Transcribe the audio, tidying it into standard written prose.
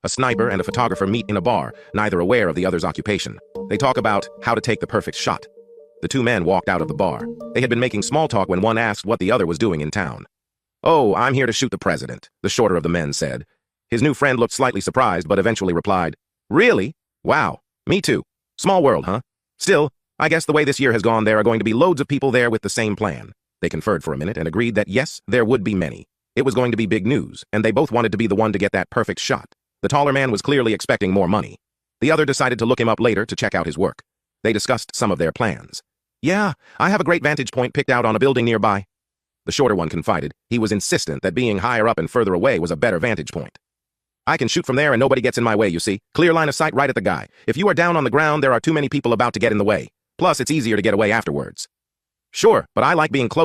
A sniper and a photographer meet in a bar, neither aware of the other's occupation. They talk about how to take the perfect shot. The two men walked out of the bar. They had been making small talk when one asked what the other was doing in town. "Oh, I'm here to shoot the president," the shorter of the men said. His new friend looked slightly surprised, but eventually replied, "Really? Wow, me too. Small world, huh? Still, I guess the way this year has gone, there are going to be loads of people there with the same plan." They conferred for a minute and agreed that yes, there would be many. It was going to be big news, and they both wanted to be the one to get that perfect shot. The taller man was clearly expecting more money. The other decided to look him up later to check out his work. They discussed some of their plans. "Yeah, I have a great vantage point picked out on a building nearby." The shorter one confided. He was insistent that being higher up and further away was a better vantage point. "I can shoot from there and nobody gets in my way, you see. Clear line of sight right at the guy. If you are down on the ground, there are too many people about to get in the way. Plus, it's easier to get away afterwards." "Sure, but I like being close."